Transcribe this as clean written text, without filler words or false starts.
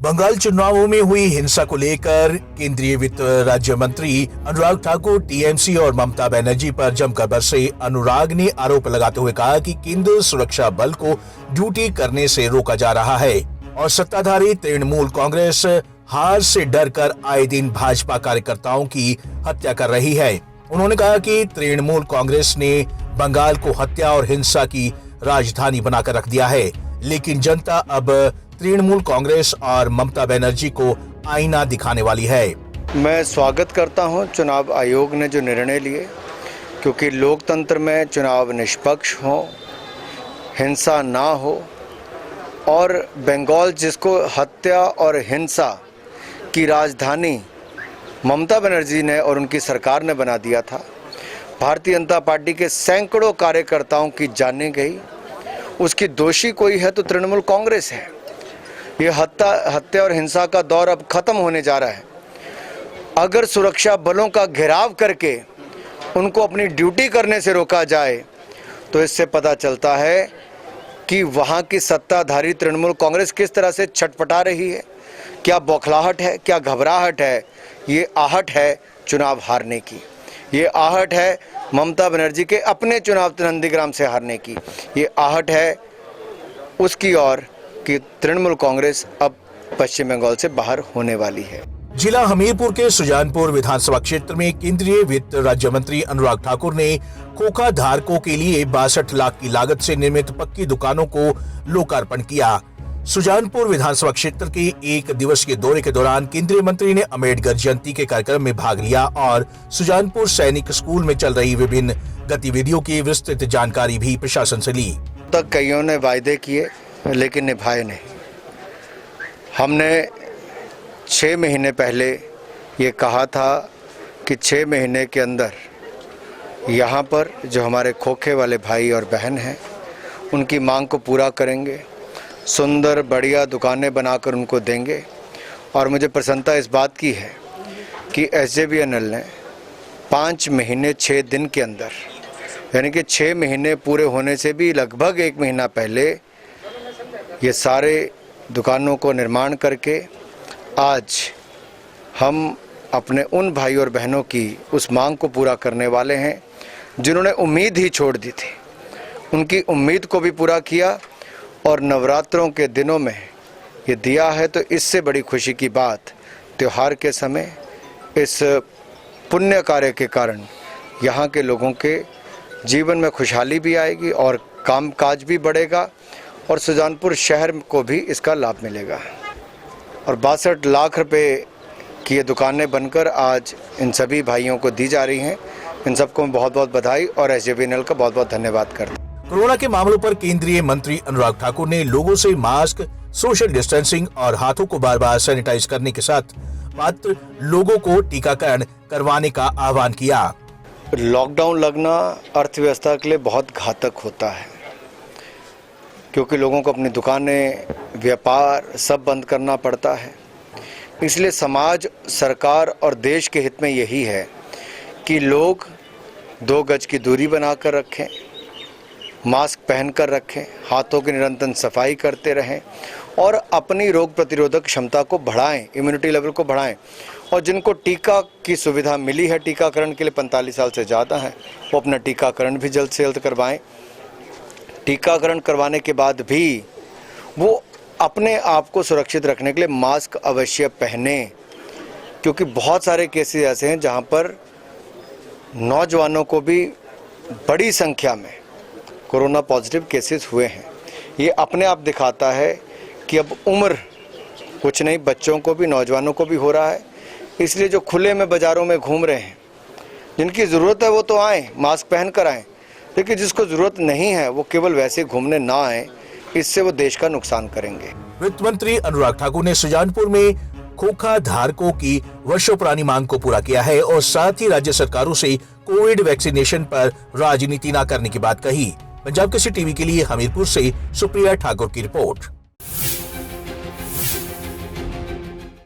बंगाल चुनावों में हुई हिंसा को लेकर केंद्रीय वित्त राज्य मंत्री अनुराग ठाकुर टीएमसी और ममता बनर्जी पर जमकर बरसे। अनुराग ने आरोप लगाते हुए कहा कि केंद्र सुरक्षा बल को ड्यूटी करने से रोका जा रहा है और सत्ताधारी तृणमूल कांग्रेस हार से डरकर आए दिन भाजपा कार्यकर्ताओं की हत्या कर रही है। उन्होंने कहा कि तृणमूल कांग्रेस ने बंगाल को हत्या और हिंसा की राजधानी बनाकर रख दिया है, लेकिन जनता अब तृणमूल कांग्रेस और ममता बनर्जी को आईना दिखाने वाली है। मैं स्वागत करता हूं चुनाव आयोग ने जो निर्णय लिए, क्योंकि लोकतंत्र में चुनाव निष्पक्ष हो, हिंसा ना हो और बंगाल जिसको हत्या और हिंसा की राजधानी ममता बनर्जी ने और उनकी सरकार ने बना दिया था, भारतीय जनता पार्टी के सैकड़ों कार्यकर्ताओं की जानें गई, उसकी दोषी कोई है तो तृणमूल कांग्रेस है। ये हत्या और हिंसा का दौर अब खत्म होने जा रहा है। अगर सुरक्षा बलों का घेराव करके उनको अपनी ड्यूटी करने से रोका जाए तो इससे पता चलता है कि वहाँ की सत्ताधारी तृणमूल कांग्रेस किस तरह से छटपटा रही है। क्या बौखलाहट है, क्या घबराहट है? ये आहट है चुनाव हारने की, ये आहट है ममता बनर्जी के अपने चुनाव नंदीग्राम से हारने की, ये आहट है उसकी और कि तृणमूल कांग्रेस अब पश्चिम बंगाल से बाहर होने वाली है। जिला हमीरपुर के सुजानपुर विधानसभा क्षेत्र में केंद्रीय वित्त राज्य मंत्री अनुराग ठाकुर ने खोखा धारकों के लिए 62 लाख की लागत से निर्मित पक्की दुकानों को लोकार्पण किया। सुजानपुर विधानसभा क्षेत्र के एक दिवसीय दौरे के दौरान केंद्रीय मंत्री ने अम्बेडकर जयंती के कार्यक्रम में भाग लिया और सुजानपुर सैनिक स्कूल में चल रही विभिन्न गतिविधियों की विस्तृत जानकारी भी प्रशासन से ली। तक कईयों ने वायदे किए लेकिन निभाए नहीं। हमने 6 महीने पहले ये कहा था कि 6 महीने के अंदर यहाँ पर जो हमारे खोखे वाले भाई और बहन हैं उनकी मांग को पूरा करेंगे, सुंदर बढ़िया दुकानें बनाकर उनको देंगे। और मुझे प्रसन्नता इस बात की है कि SJVNL ने 5 महीने 6 दिन के अंदर, यानी कि 6 महीने पूरे होने से भी लगभग 1 महीना पहले ये सारे दुकानों को निर्माण करके आज हम अपने उन भाई और बहनों की उस मांग को पूरा करने वाले हैं जिन्होंने उम्मीद ही छोड़ दी थी। उनकी उम्मीद को भी पूरा किया और नवरात्रों के दिनों में ये दिया है, तो इससे बड़ी खुशी की बात त्योहार के समय इस पुण्य कार्य के कारण यहाँ के लोगों के जीवन में खुशहाली भी आएगी और कामकाज भी बढ़ेगा और सुजानपुर शहर को भी इसका लाभ मिलेगा। और 62 लाख रुपए की ये दुकानें बनकर आज इन सभी भाइयों को दी जा रही हैं। इन सबको मैं बहुत बहुत बधाई और SJVNL का बहुत बहुत धन्यवाद करता हूं। कोरोना के मामलों पर केंद्रीय मंत्री अनुराग ठाकुर ने लोगों से मास्क, सोशल डिस्टेंसिंग और हाथों को बार बार सैनिटाइज करने के साथ पात्र लोगों को टीकाकरण करवाने का आह्वान किया। लॉकडाउन लगना अर्थव्यवस्था के लिए बहुत घातक होता है, क्योंकि लोगों को अपनी दुकानें, व्यापार सब बंद करना पड़ता है। इसलिए समाज, सरकार और देश के हित में यही है कि लोग 2 गज की दूरी बनाकर रखें, मास्क पहनकर रखें, हाथों की निरंतर सफाई करते रहें और अपनी रोग प्रतिरोधक क्षमता को बढ़ाएं, इम्यूनिटी लेवल को बढ़ाएं। और जिनको टीका की सुविधा मिली है टीकाकरण के लिए 45 साल से ज़्यादा है, वो अपना टीकाकरण भी जल्द से जल्द करवाएं। टीकाकरण करवाने के बाद भी वो अपने आप को सुरक्षित रखने के लिए मास्क अवश्य पहने, क्योंकि बहुत सारे केसेस ऐसे हैं जहां पर नौजवानों को भी बड़ी संख्या में कोरोना पॉजिटिव केसेस हुए हैं। ये अपने आप दिखाता है कि अब उम्र कुछ नहीं, बच्चों को भी, नौजवानों को भी हो रहा है। इसलिए जो खुले में बाज़ारों में घूम रहे हैं, जिनकी ज़रूरत है वो तो आएँ, मास्क पहन कर आएँ, लेकिन जिसको ज़रूरत नहीं है वो केवल वैसे घूमने ना आए, इससे वो देश का नुकसान करेंगे। वित्त मंत्री अनुराग ठाकुर ने सुजानपुर में खोखा धारकों की वर्षों पुरानी मांग को पूरा किया है और साथ ही राज्य सरकारों से कोविड वैक्सीनेशन पर राजनीति न करने की बात कही। पंजाब केसरी टीवी के लिए हमीरपुर से सुप्रिया ठाकुर की रिपोर्ट।